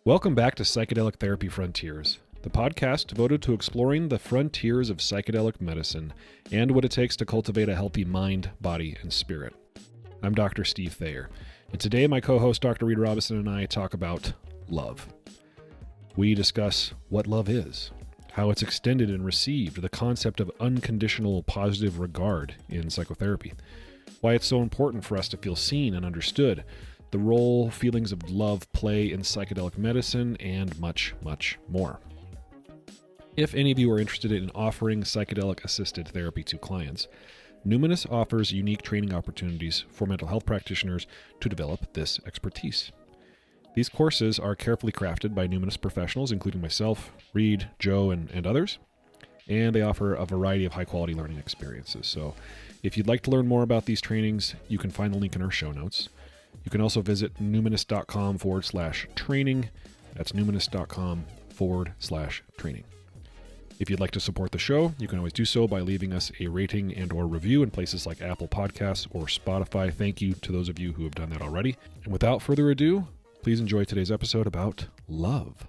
Welcome back to Psychedelic Therapy Frontiers, the podcast devoted to exploring the frontiers of psychedelic medicine and what it takes to cultivate a healthy mind, body, and spirit. I'm Dr. Steve Thayer, and today my co-host Dr. Reid Robison and I talk about love. We discuss what love is, how it's extended and received, the concept of unconditional positive regard in psychotherapy, why it's so important for us to feel seen and understood, the role feelings of love play in psychedelic medicine, and much, much more. If any of you are interested in offering psychedelic-assisted therapy to clients, Oneness offers unique training opportunities for mental health practitioners to develop this expertise. These courses are carefully crafted by Oneness professionals, including myself, Reid, Joe, and others, and they offer a variety of high-quality learning experiences. So if you'd like to learn more about these trainings, you can find the link in our show notes. You can also visit numinous.com/training. That's numinous.com/training. If you'd like to support the show, you can always do so by leaving us a rating and or review in places like Apple Podcasts or Spotify. Thank you to those of you who have done that already. And without further ado, please enjoy today's episode about love.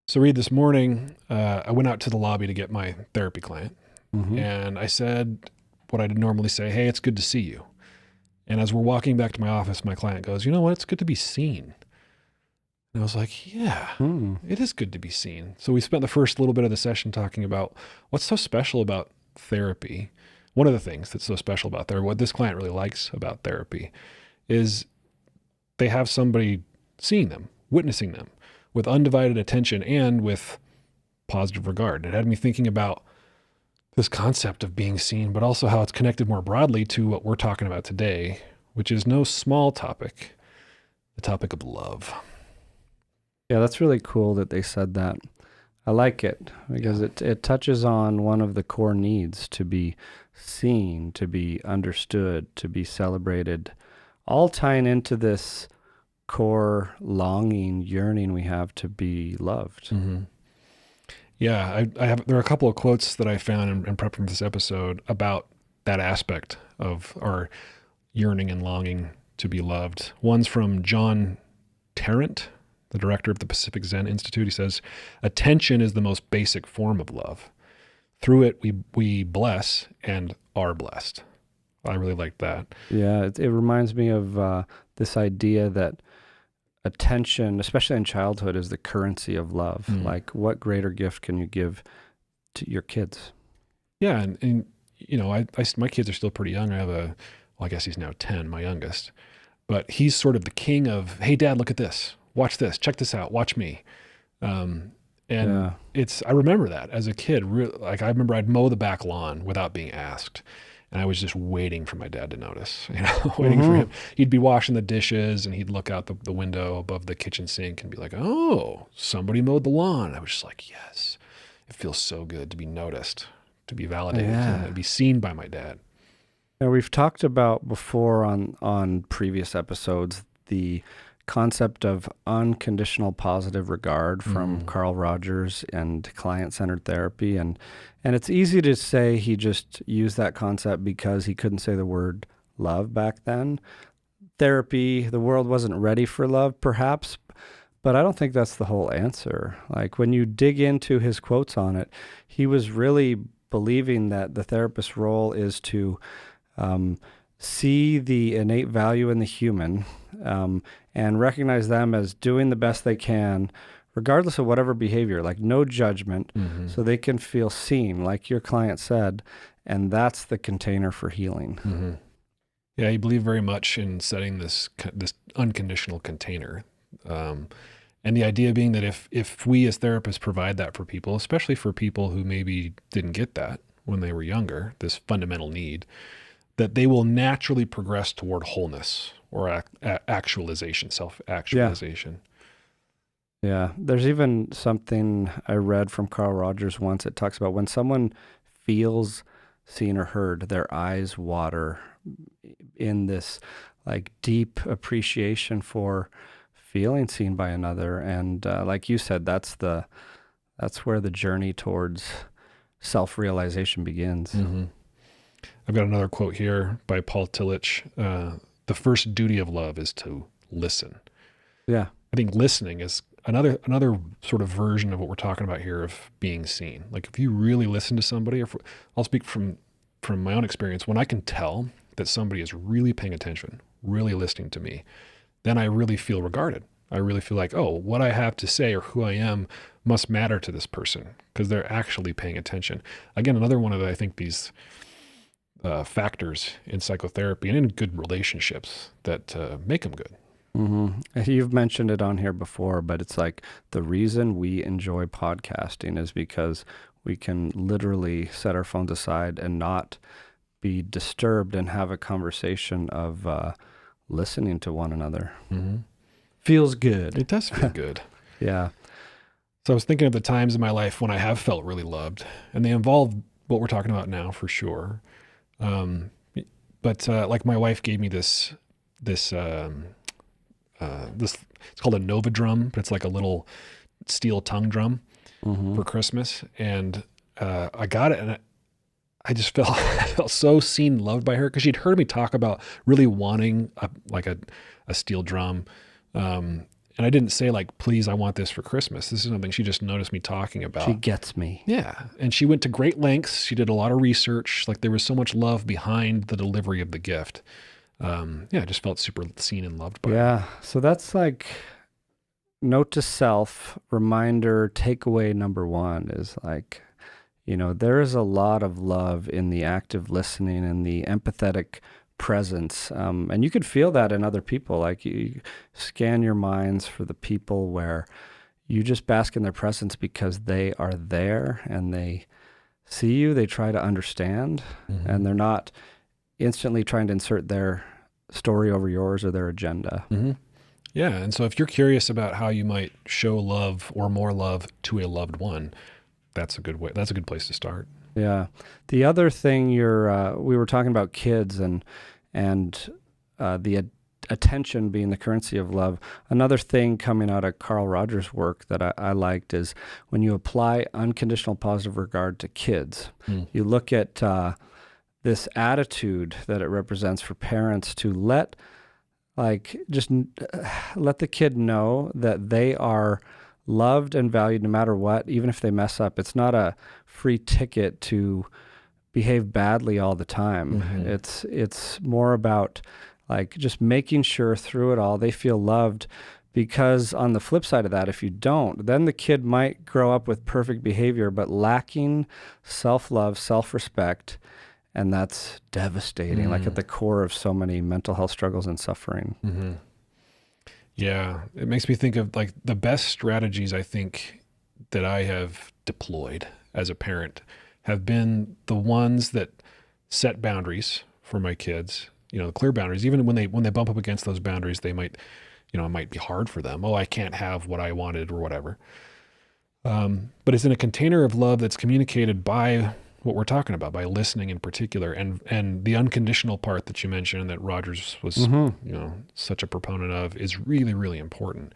So Reid, this morning, I went out to the lobby to get my therapy client, and I said what I'd normally say, hey, it's good to see you. And as we're walking back to my office, my client goes, you know what, it's good to be seen. And I was like, yeah, it is good to be seen. So we spent the first little bit of the session talking about what's so special about therapy. One of the things that's so special about therapy, what this client really likes about therapy, is they have somebody seeing them, witnessing them with undivided attention and with positive regard. It had me thinking about this concept of being seen, but also how it's connected more broadly to what we're talking about today, which is no small topic, the topic of love. Yeah, that's really cool that they said that. I like it because it touches on one of the core needs, to be seen, to be understood, to be celebrated, all tying into this core longing, yearning we have to be loved. Mm-hmm. Yeah, there are a couple of quotes that I found in prepping for this episode about that aspect of our yearning and longing to be loved. One's from John Tarrant, the director of the Pacific Zen Institute. He says, attention is the most basic form of love. Through it, we bless and are blessed. I really like that. Yeah, it reminds me of this idea that attention, especially in childhood, is the currency of love. Like, what greater gift can you give to your kids? Yeah, and you know, my kids are still pretty young. I guess he's now 10, my youngest. But he's sort of the king of, hey, Dad, look at this. Watch this. Check this out. Watch me. I remember that as a kid. I remember I'd mow the back lawn without being asked. And I was just waiting for my dad to notice, waiting for him. He'd be washing the dishes and he'd look out the window above the kitchen sink and be like, oh, somebody mowed the lawn. I was just like, yes, it feels so good to be noticed, to be validated, to be seen by my dad. Now, we've talked about before on previous episodes, the concept of unconditional positive regard from Carl Rogers and client-centered therapy. And it's easy to say he just used that concept because he couldn't say the word love back then. Therapy, the world wasn't ready for love, perhaps, but I don't think that's the whole answer. Like, when you dig into his quotes on it, he was really believing that the therapist's role is to see the innate value in the human, and recognize them as doing the best they can, regardless of whatever behavior, like no judgment, so they can feel seen, like your client said, and that's the container for healing. Yeah, he believed very much in setting this unconditional container. And the idea being that if we as therapists provide that for people, especially for people who maybe didn't get that when they were younger, this fundamental need, that they will naturally progress toward wholeness or actualization, self-actualization. Yeah, there's even something I read from Carl Rogers once. It talks about when someone feels seen or heard, their eyes water in this like deep appreciation for feeling seen by another. And like you said, that's where the journey towards self-realization begins. I've got another quote here by Paul Tillich. The first duty of love is to listen. Yeah. I think listening is another sort of version of what we're talking about here of being seen. Like if you really listen to somebody, I'll speak from my own experience, when I can tell that somebody is really paying attention, really listening to me, then I really feel regarded. I really feel like, oh, what I have to say or who I am must matter to this person because they're actually paying attention. Again, another one of, I think, these factors in psychotherapy and in good relationships that make them good. Mm-hmm. You've mentioned it on here before, but it's like the reason we enjoy podcasting is because we can literally set our phones aside and not be disturbed and have a conversation of listening to one another. Mm-hmm. Feels good. It does feel good. Yeah. So I was thinking of the times in my life when I have felt really loved, and they involve what we're talking about now for sure. But like my wife gave me this it's called a Nova drum, but it's like a little steel tongue drum for Christmas. And I got it, and I just felt I felt so seen and loved by her because she'd heard me talk about really wanting a steel drum. And I didn't say like, please, I want this for Christmas. This is something she just noticed me talking about. She gets me. Yeah. And she went to great lengths. She did a lot of research. Like there was so much love behind the delivery of the gift. I just felt super seen and loved by her. Yeah. So that's like note to self, reminder, takeaway number one is like, there is a lot of love in the active listening and the empathetic presence. And you could feel that in other people. Like you scan your minds for the people where you just bask in their presence because they are there and they see you, they try to understand, and they're not instantly trying to insert their story over yours or their agenda. Mm-hmm. Yeah. And so if you're curious about how you might show love or more love to a loved one, that's a good way. That's a good place to start. Yeah. The other thing we were talking about kids and the attention being the currency of love. Another thing coming out of Carl Rogers' work that I liked is when you apply unconditional positive regard to kids, you look at this attitude that it represents for parents to let the kid know that they are loved and valued no matter what, even if they mess up. It's not a free ticket to behave badly all the time. It's more about like just making sure through it all they feel loved, because on the flip side of that, if you don't, then the kid might grow up with perfect behavior but lacking self-love, self-respect, and that's devastating, like at the core of so many mental health struggles and suffering. Yeah, it makes me think of like the best strategies I think that I have deployed as a parent have been the ones that set boundaries for my kids, the clear boundaries. Even when they bump up against those boundaries, they might, it might be hard for them. Oh, I can't have what I wanted or whatever. But it's in a container of love that's communicated by what we're talking about, by listening in particular, and the unconditional part that you mentioned that Rogers was, such a proponent of is really, really important.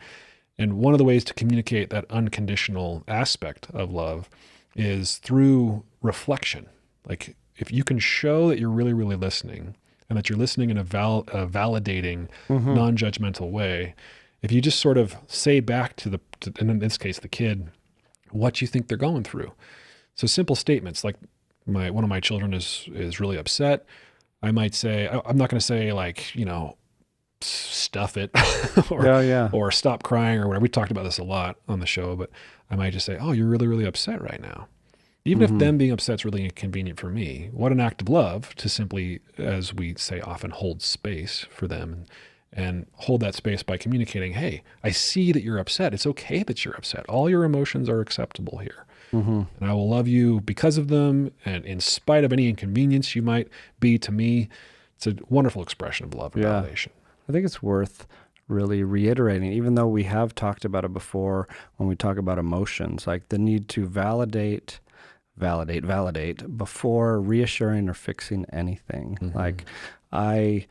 And one of the ways to communicate that unconditional aspect of love is through reflection. Like if you can show that you're really, really listening and that you're listening in a validating, non-judgmental way, if you just sort of say back to and in this case, the kid, what you think they're going through. So simple statements like one of my children is really upset. I might say, I'm not going to say like, stuff it or stop crying or whatever. We talked about this a lot on the show, but I might just say, oh, you're really, really upset right now. Even if them being upset is really inconvenient for me, what an act of love to simply, as we say often, hold space for them and hold that space by communicating, hey, I see that you're upset. It's okay that you're upset. All your emotions are acceptable here. And I will love you because of them. And in spite of any inconvenience you might be to me, it's a wonderful expression of love and validation. I think it's worth really reiterating, even though we have talked about it before when we talk about emotions, like the need to validate before reassuring or fixing anything. Like I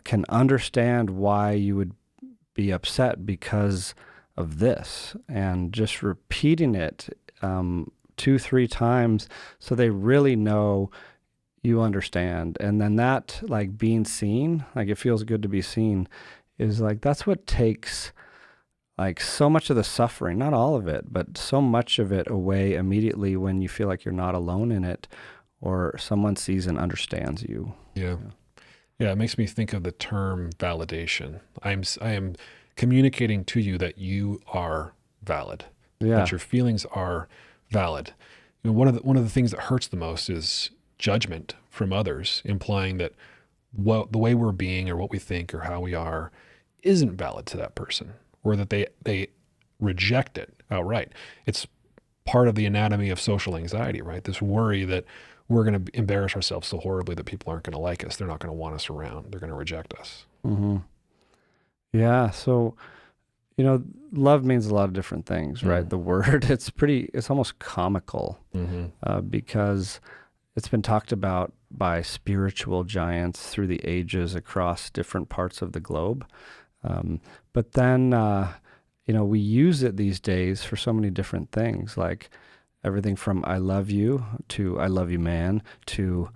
can understand why you would be upset because of this, and just repeating it 2-3 times so they really know you understand. And then that, like being seen, like it feels good to be seen, is like that's what takes like so much of the suffering, not all of it, but so much of it away immediately when you feel like you're not alone in it or someone sees and understands you. Yeah. Yeah, it makes me think of the term validation. I am communicating to you that you are valid, Yeah. that your feelings are valid. You know, one of the things that hurts the most is judgment from others, implying that the way we're being or what we think or how we are isn't valid to that person, or that they reject it outright. It's part of the anatomy of social anxiety, right? This worry that we're going to embarrass ourselves so horribly that people aren't going to like us. They're not going to want us around. They're going to reject us. Mm-hmm. Yeah. So, love means a lot of different things, right? The word, it's almost comical because it's been talked about by spiritual giants through the ages across different parts of the globe. But then, we use it these days for so many different things, like everything from I love you to I love you, man, to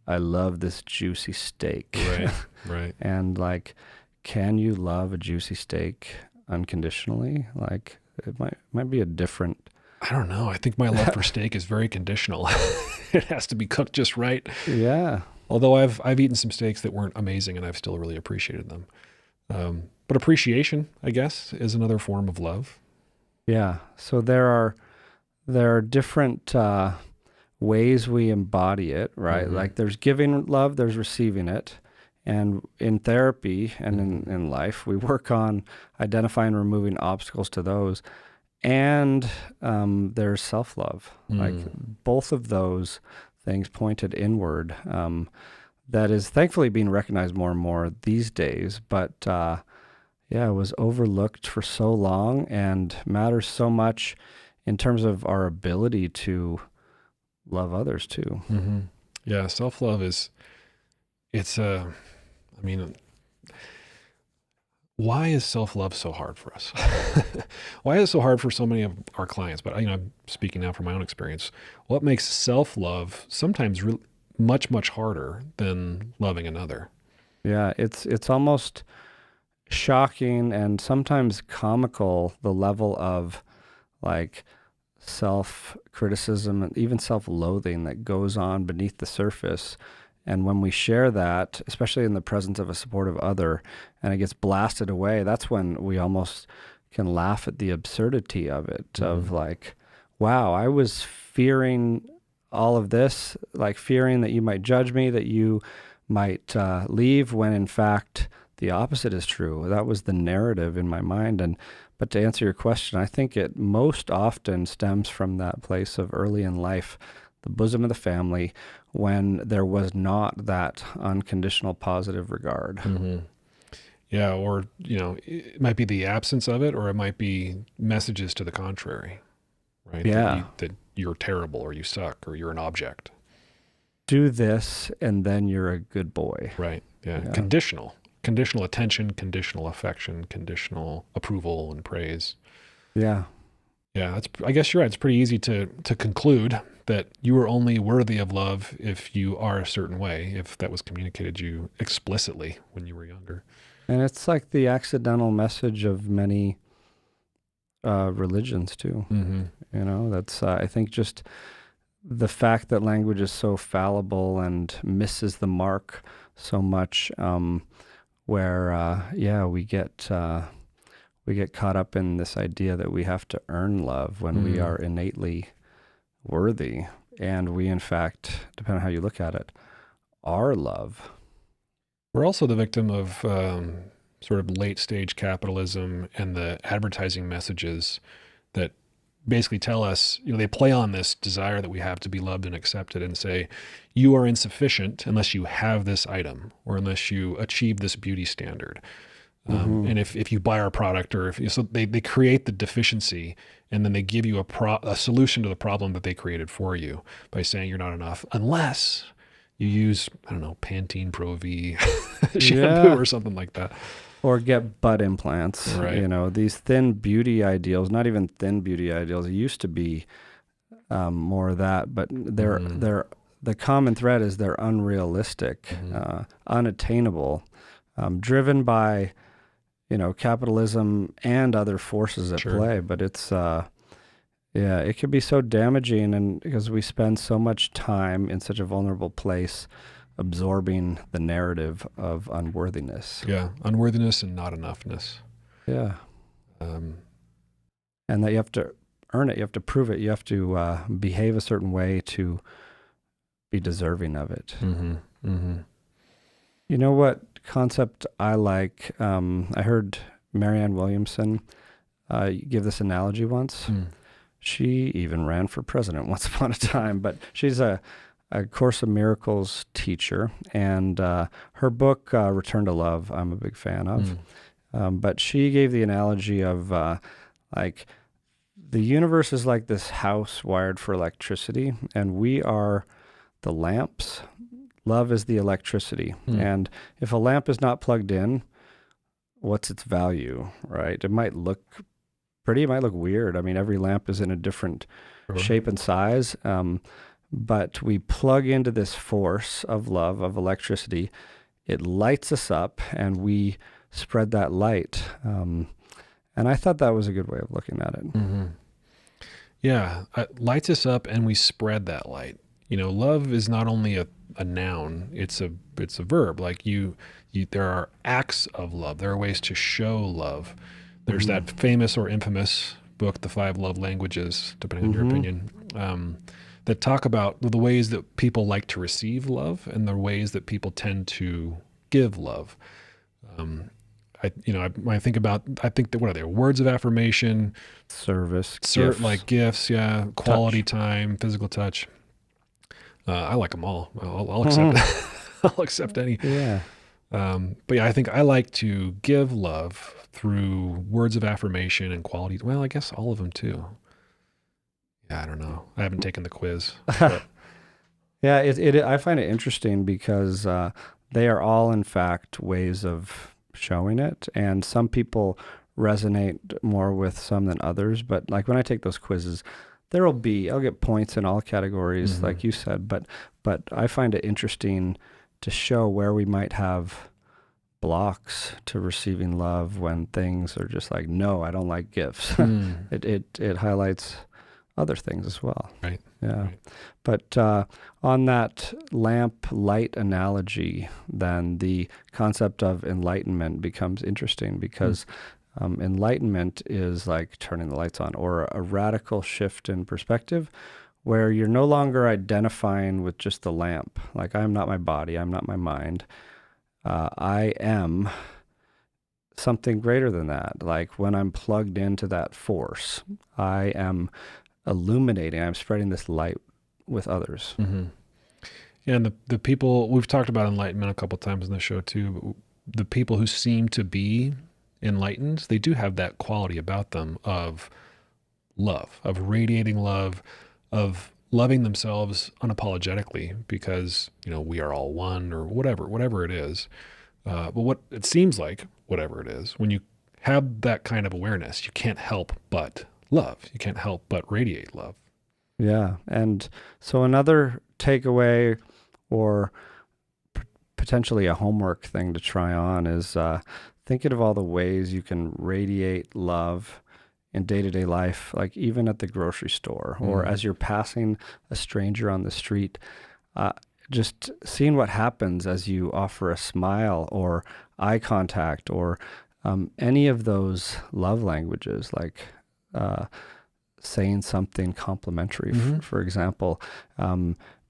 I love this juicy steak. Right, right. And like, can you love a juicy steak unconditionally? Like, it might be a different... I don't know. I think my love for steak is very conditional. It has to be cooked just right. Yeah. Although I've eaten some steaks that weren't amazing and I've still really appreciated them. But appreciation, I guess, is another form of love. Yeah. So there are different ways we embody it, right? Mm-hmm. Like there's giving love, there's receiving it. And in therapy and in life, we work on identifying and removing obstacles to those. And there's self-love. Like both of those things pointed inward. That is thankfully being recognized more and more these days. But it was overlooked for so long and matters so much in terms of our ability to love others too. Mm-hmm. Yeah, self-love why is self-love so hard for us? Why is it so hard for so many of our clients? But I'm speaking now from my own experience. What makes self-love sometimes much, much harder than loving another? Yeah, it's almost shocking and sometimes comical, the level of like self-criticism and even self-loathing that goes on beneath the surface. And when we share that, especially in the presence of a supportive other, and it gets blasted away, that's when we almost can laugh at the absurdity of it, of like, wow, I was fearing all of this, like fearing that you might judge me, that you might leave, when in fact the opposite is true. That was the narrative in my mind. But to answer your question, I think it most often stems from that place of early in life, the bosom of the family, when there was not that unconditional positive regard. Mm-hmm. Yeah, or, it might be the absence of it, or it might be messages to the contrary, right? Yeah. That you're terrible, or you suck, or you're an object. Do this, and then you're a good boy. Right, yeah. Conditional attention, conditional affection, conditional approval and praise. Yeah. Yeah, I guess you're right. It's pretty easy to conclude that you are only worthy of love if you are a certain way, if that was communicated to you explicitly when you were younger. And it's like the accidental message of many religions too. Mm-hmm. That's I think just the fact that language is so fallible and misses the mark so much, where we get caught up in this idea that we have to earn love when we are innately worthy, and we in fact, depending on how you look at it, are love. We're also the victim of sort of late stage capitalism and the advertising messages that basically tell us, they play on this desire that we have to be loved and accepted and say, you are insufficient unless you have this item or unless you achieve this beauty standard. And if you buy our product, or so they create the deficiency, and then they give you a solution to the problem that they created for you by saying you're not enough unless you use, Pantene Pro V shampoo or something like that. Or get butt implants. Right. These thin beauty ideals, not even thin beauty ideals. It used to be more of that, but they're the common thread is they're unrealistic, unattainable, driven by capitalism and other forces at Sure. play, but it's, it can be so damaging, and because we spend so much time in such a vulnerable place absorbing the narrative of unworthiness. Yeah. Unworthiness and not enoughness. Yeah. Um, And that you have to earn it. You have to prove it. You have to behave a certain way to be deserving of it. mm-hmm. Mm-hmm. You know what concept I like? I heard Marianne Williamson give this analogy once. Mm. She even ran for president once upon a time, but she's a Course of Miracles teacher, and her book, Return to Love, I'm a big fan of. But she gave the analogy of like the universe is like this house wired for electricity, and we are the lamps. Love is the electricity. And if a lamp is not plugged in, what's its value, right? It might look pretty, it might look weird. I mean, every lamp is in a different shape and size. But we plug into this force of love, of electricity. It lights us up, and we spread that light. And I thought that was a good way of looking at it. Mm-hmm. Yeah, it lights us up, and we spread that light. Love is not only a noun; it's a verb. Like there are acts of love. There are ways to show love. There's that famous or infamous book, The 5 Love Languages, depending on your opinion, that talk about the ways that people like to receive love and the ways that people tend to give love. When I think that what are they? Words of affirmation, service, gifts. Like gifts, yeah, quality time, physical touch. I like them all. I'll accept. I'll accept any. Yeah. But yeah, I think I like to give love through words of affirmation and quality. Well, I guess all of them too. Yeah, I don't know. I haven't taken the quiz. Yeah, I find it interesting because they are all, in fact, ways of showing it. And some people resonate more with some than others. But like when I take those quizzes, I'll get points in all categories, like you said. But I find it interesting to show where we might have blocks to receiving love when things are just like, no, I don't like gifts. It highlights other things as well. Right. Yeah. Right. But on that lamp light analogy, then the concept of enlightenment becomes interesting because enlightenment is like turning the lights on, or a radical shift in perspective where you're no longer identifying with just the lamp. Like, I'm not my body, I'm not my mind. I am something greater than that. Like when I'm plugged into that force, I am illuminating, I'm spreading this light with others. Mm-hmm. Yeah, and the people, we've talked about enlightenment a couple of times in the show too, but the people who seem to be enlightened, they do have that quality about them of love, of radiating love, of loving themselves unapologetically because, we are all one, or whatever it is. But what it seems like, whatever it is, when you have that kind of awareness, you can't help but love. You can't help but radiate love. Yeah. And so another takeaway, or potentially a homework thing to try on, is thinking of all the ways you can radiate love in day-to-day life, like even at the grocery store or as you're passing a stranger on the street, just seeing what happens as you offer a smile or eye contact or any of those love languages, like saying something complimentary, for example,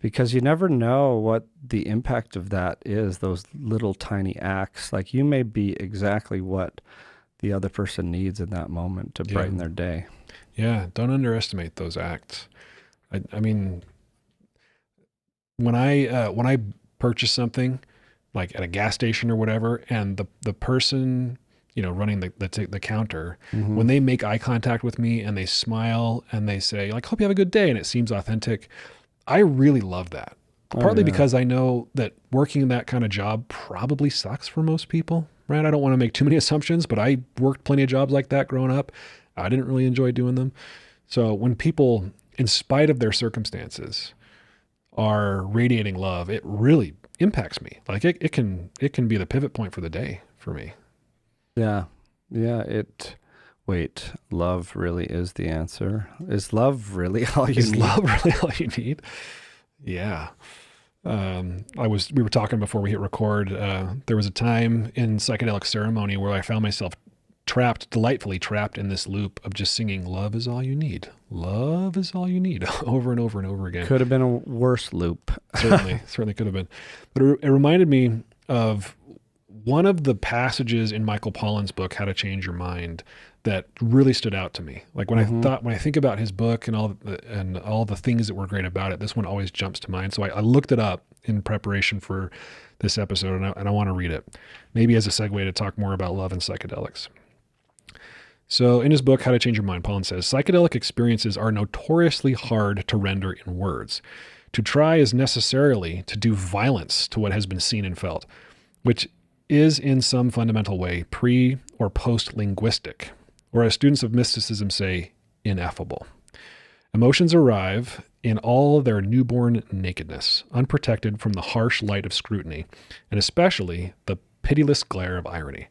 because you never know what the impact of that is, those little tiny acts. Like you may be exactly what the other person needs in that moment to brighten their day. Yeah, don't underestimate those acts. I mean, when I purchase something, like at a gas station or whatever, and the person, running the counter, when they make eye contact with me and they smile and they say, like, hope you have a good day, and it seems authentic, I really love that. Partly because I know that working in that kind of job probably sucks for most people, right? I don't want to make too many assumptions, but I worked plenty of jobs like that growing up. I didn't really enjoy doing them. So when people, in spite of their circumstances, are radiating love, it really impacts me. Like it can be the pivot point for the day for me. Yeah. Yeah, wait, love really is the answer. Is love really all you Is need? love really all you need? Yeah. We were talking before we hit record. There was a time in psychedelic ceremony where I found myself delightfully trapped in this loop of just singing "Love is all you need, love is all you need" over and over and over again. Could have been a worse loop. Certainly could have been. But it reminded me of one of the passages in Michael Pollan's book, How to Change Your Mind, that really stood out to me. Like when I think about his book and all the things that were great about it, this one always jumps to mind. So I looked it up in preparation for this episode, and I want to read it, maybe as a segue to talk more about love and psychedelics. So in his book, How to Change Your Mind, Pollan says, psychedelic experiences are notoriously hard to render in words. To try is necessarily to do violence to what has been seen and felt, which is in some fundamental way pre or post-linguistic, or as students of mysticism say, ineffable. Emotions arrive in all their newborn nakedness, unprotected from the harsh light of scrutiny, and especially the pitiless glare of irony.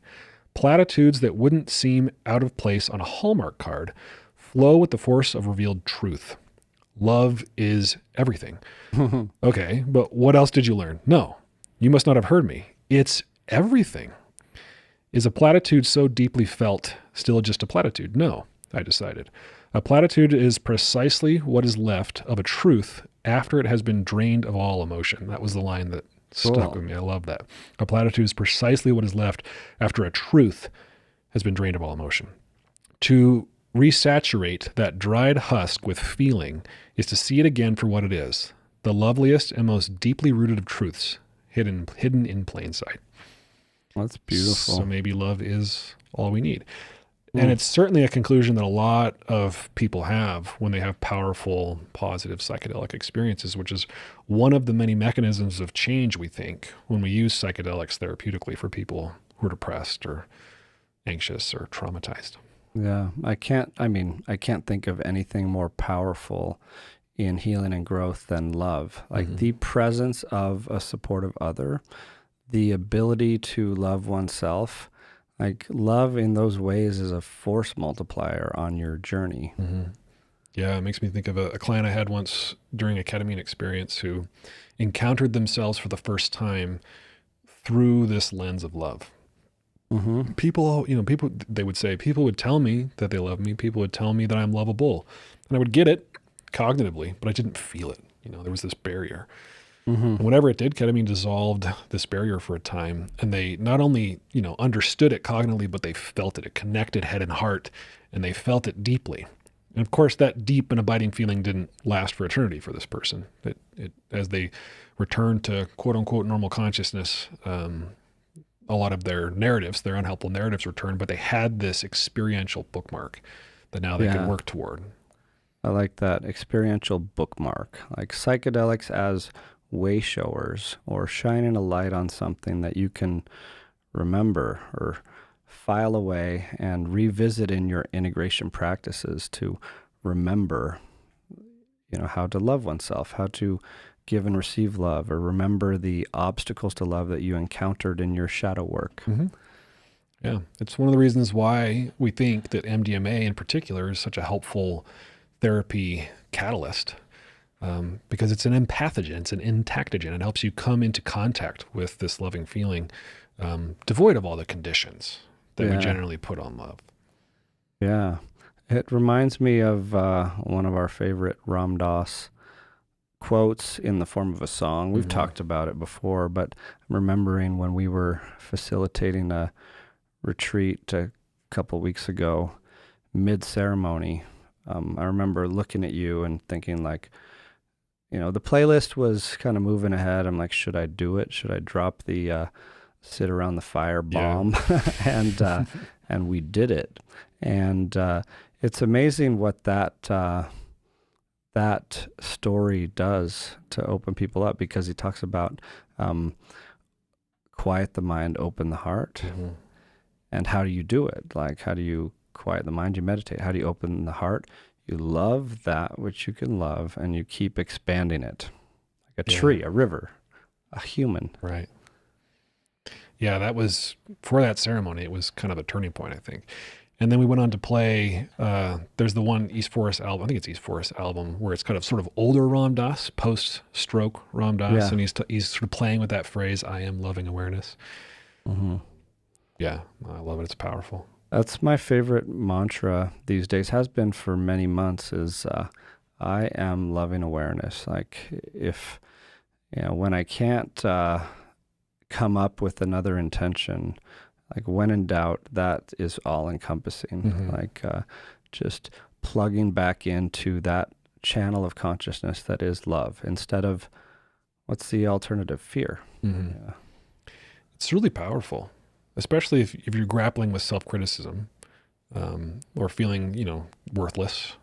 Platitudes that wouldn't seem out of place on a Hallmark card flow with the force of revealed truth. Love is everything. Okay, but what else did you learn? No, you must not have heard me. It's everything. Is a platitude so deeply felt still just a platitude? No, I decided. A platitude is precisely what is left of a truth after it has been drained of all emotion. That was the line that stuck with me. I love that. A platitude is precisely what is left after a truth has been drained of all emotion. To resaturate that dried husk with feeling is to see it again for what it is, the loveliest and most deeply rooted of truths, hidden in plain sight. That's beautiful. So maybe love is all we need. And it's certainly a conclusion that a lot of people have when they have powerful, positive psychedelic experiences, which is one of the many mechanisms of change, we think, when we use psychedelics therapeutically for people who are depressed or anxious or traumatized. Yeah, I can't think of anything more powerful in healing and growth than love. Like the presence of a supportive other, the ability to love oneself. Like love in those ways is a force multiplier on your journey. Mm-hmm. Yeah, it makes me think of a client I had once during a ketamine experience who encountered themselves for the first time through this lens of love. Mm-hmm. People, they would say, people would tell me that they love me. People would tell me that I'm lovable. And I would get it cognitively, but I didn't feel it. There was this barrier. And whenever it did, ketamine dissolved this barrier for a time. And they not only, understood it cognitively, but they felt it. It connected head and heart, and they felt it deeply. And of course, that deep and abiding feeling didn't last for eternity for this person. It as they returned to quote unquote normal consciousness, a lot of their unhelpful narratives returned, but they had this experiential bookmark that now they can work toward. I like that, experiential bookmark, like psychedelics as way showers or shining a light on something that you can remember or file away and revisit in your integration practices to remember, how to love oneself, how to give and receive love, or remember the obstacles to love that you encountered in your shadow work. Mm-hmm. Yeah, it's one of the reasons why we think that MDMA in particular is such a helpful therapy catalyst, because it's an empathogen, it's an intactogen. It helps you come into contact with this loving feeling, devoid of all the conditions that we generally put on love. Yeah, it reminds me of one of our favorite Ram Dass quotes in the form of a song. We've talked about it before, but I'm remembering when we were facilitating a retreat a couple weeks ago, mid-ceremony, I remember looking at you and thinking like, the playlist was kind of moving ahead. I'm like, should I do it? Should I drop the sit around the fire bomb? Yeah. And we did it. And it's amazing what that story does to open people up, because he talks about quiet the mind, open the heart. Mm-hmm. And how do you do it? Like, how do you quiet the mind? You meditate. How do you open the heart? You love that which you can love, and you keep expanding it. Like a tree, a river, a human. Right. Yeah, that was, for that ceremony, it was kind of a turning point, I think. And then we went on to play, there's the one East Forest album, I think it's East Forest album, where it's kind of sort of older Ram Dass, post-stroke Ram Dass, Yeah. and he's sort of playing with that phrase, I am loving awareness. Mm-hmm. Yeah, I love it. It's powerful. That's my favorite mantra these days, has been for many months, is I am loving awareness. Like if, when I can't come up with another intention, like when in doubt, that is all encompassing. Mm-hmm. Like just plugging back into that channel of consciousness that is love, instead of what's the alternative, fear. Mm-hmm. Yeah. It's really powerful, especially if you're grappling with self-criticism or feeling, worthless,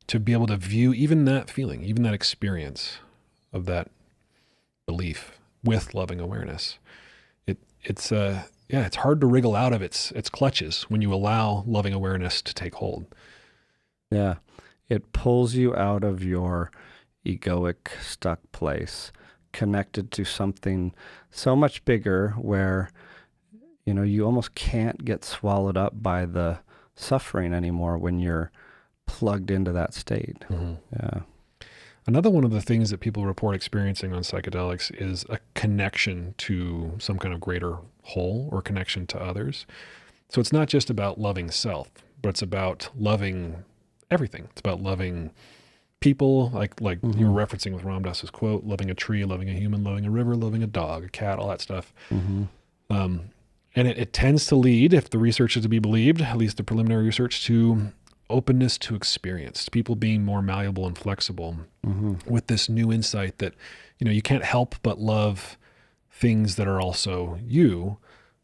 to be able to view even that feeling, even that experience of that belief with loving awareness. It's hard to wriggle out of its clutches when you allow loving awareness to take hold. Yeah. It pulls you out of your egoic stuck place, connected to something so much bigger, where, you almost can't get swallowed up by the suffering anymore when you're plugged into that state. Mm-hmm. Yeah. Another one of the things that people report experiencing on psychedelics is a connection to some kind of greater whole or connection to others. So it's not just about loving self, but it's about loving everything. It's about loving people, like Mm-hmm. you were referencing with Ram Dass's quote, loving a tree, loving a human, loving a river, loving a dog, a cat, all that stuff. Mm-hmm. And it tends to lead, if the research is to be believed, at least the preliminary research, to openness to experience, to people being more malleable and flexible Mm-hmm. with this new insight that, you can't help but love things that are also you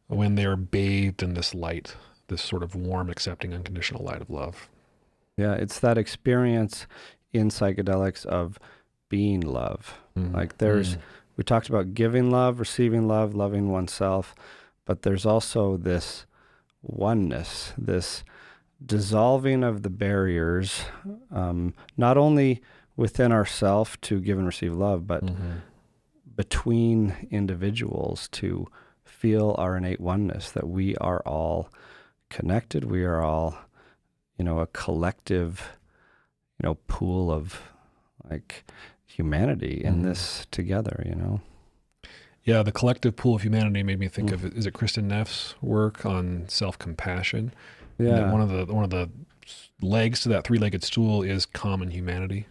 when they are bathed in this light, this sort of warm, accepting, unconditional light of love. Yeah, it's that experience in psychedelics of being love. Mm. Like we talked about giving love, receiving love, loving oneself, but there's also this oneness, this dissolving of the barriers, not only within ourselves to give and receive love, but Mm-hmm. between individuals to feel our innate oneness, that we are all connected, we are all, a collective, pool of like humanity in this together, Yeah, the collective pool of humanity made me think of, is it Kristen Neff's work on self-compassion? And that Yeah. one of the legs to that three-legged stool is common humanity.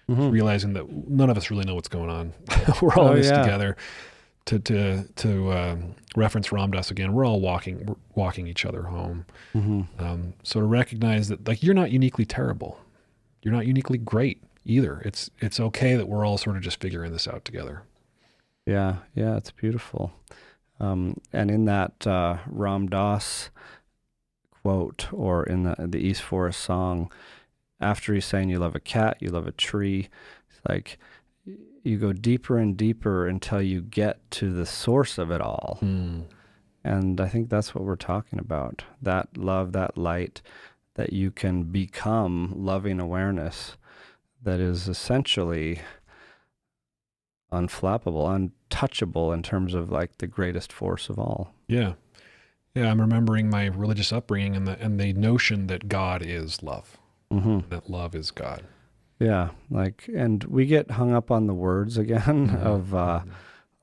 Mm-hmm. Realizing that none of us really know what's going on. We're all in this together. To reference Ram Dass again, we're all walking each other home. Mm-hmm. So to recognize that, like, you're not uniquely terrible, you're not uniquely great either. It's okay that we're all sort of just figuring this out together. Yeah, it's beautiful. And in that Ram Dass quote, or in the East Forest song, after he's saying you love a cat, you love a tree, it's like you go deeper and deeper until you get to the source of it all. And I think that's what we're talking about. That love, that light, that you can become loving awareness that is essentially unflappable, untouchable in terms of like the greatest force of all. Yeah. I'm remembering my religious upbringing and the notion that God is love. Mm-hmm. That love is God. Yeah, and we get hung up on the words again of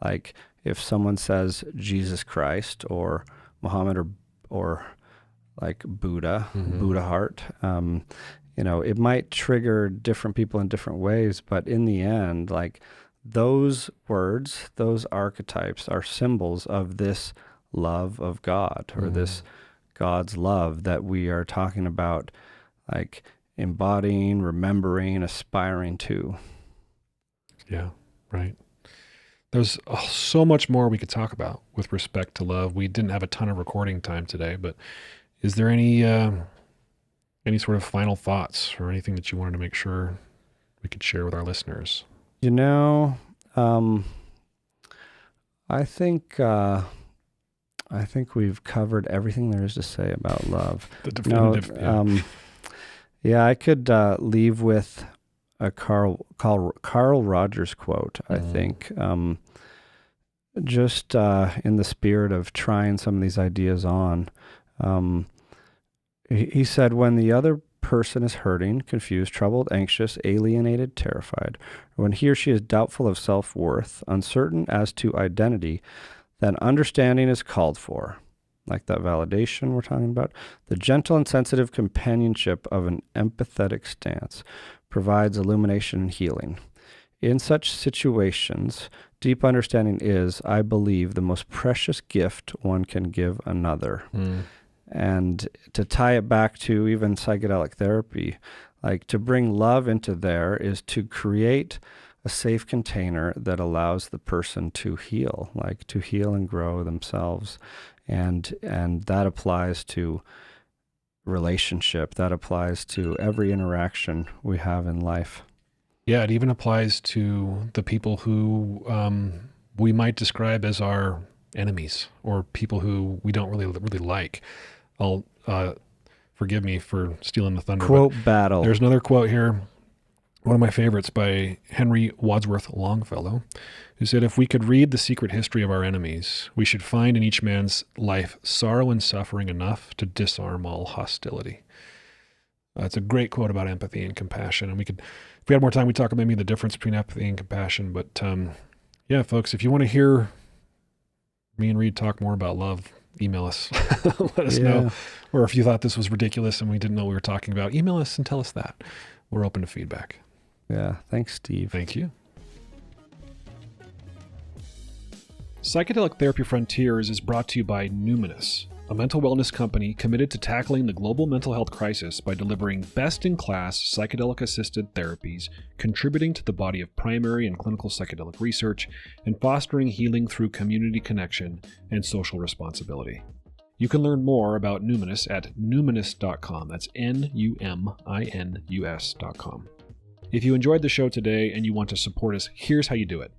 like if someone says Jesus Christ or Muhammad or like Buddha, Buddha heart, it might trigger different people in different ways, but in the end, like those words, those archetypes are symbols of this love of God, or this God's love that we are talking about, like embodying, remembering, aspiring to. Yeah, right. There's so much more we could talk about with respect to love. We didn't have a ton of recording time today, but is there any sort of final thoughts or anything that you wanted to make sure we could share with our listeners? I think we've covered everything there is to say about love. The definitive. I could leave with a Carl Rogers quote, I think. just in the spirit of trying some of these ideas on, he said, when the other person is hurting, confused, troubled, anxious, alienated, terrified, or when he or she is doubtful of self-worth, uncertain as to identity, then understanding is called for. Like that validation we're talking about. The gentle and sensitive companionship of an empathetic stance provides illumination and healing. In such situations, deep understanding is, I believe, the most precious gift one can give another. And to tie it back to even psychedelic therapy, like to bring love into there is to create a safe container that allows the person to heal, like to heal and grow themselves. And that applies to relationship. That applies to every interaction we have in life. Yeah, it even applies to the people who we might describe as our enemies, or people who we don't really like. I'll forgive me for stealing the thunder. Quote battle. There's another quote here, one of my favorites, by Henry Wadsworth Longfellow, who said, "If we could read the secret history of our enemies, we should find in each man's life sorrow and suffering enough to disarm all hostility." It's a great quote about empathy and compassion. And if we had more time, we'd talk about maybe the difference between empathy and compassion. But yeah, folks, if you want to hear me and Reid talk more about love, email us. Let us know. Or if you thought this was ridiculous and we didn't know what we were talking about, email us and tell us that. We're open to feedback. Yeah. Thanks, Steve. Thank you. Psychedelic Therapy Frontiers is brought to you by Oneness, a mental wellness company committed to tackling the global mental health crisis by delivering best-in-class psychedelic-assisted therapies, contributing to the body of primary and clinical psychedelic research, and fostering healing through community connection and social responsibility. You can learn more about Numinous at numinous.com. That's Numinus.com. If you enjoyed the show today and you want to support us, here's how you do it.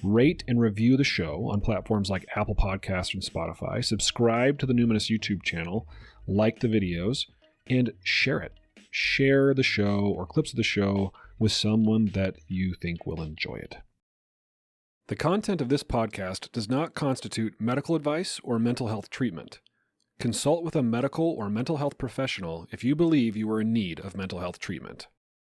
Rate and review the show on platforms like Apple Podcasts and Spotify. Subscribe to the Numinous YouTube channel, like the videos, and share it. Share the show or clips of the show with someone that you think will enjoy it. The content of this podcast does not constitute medical advice or mental health treatment. Consult with a medical or mental health professional if you believe you are in need of mental health treatment.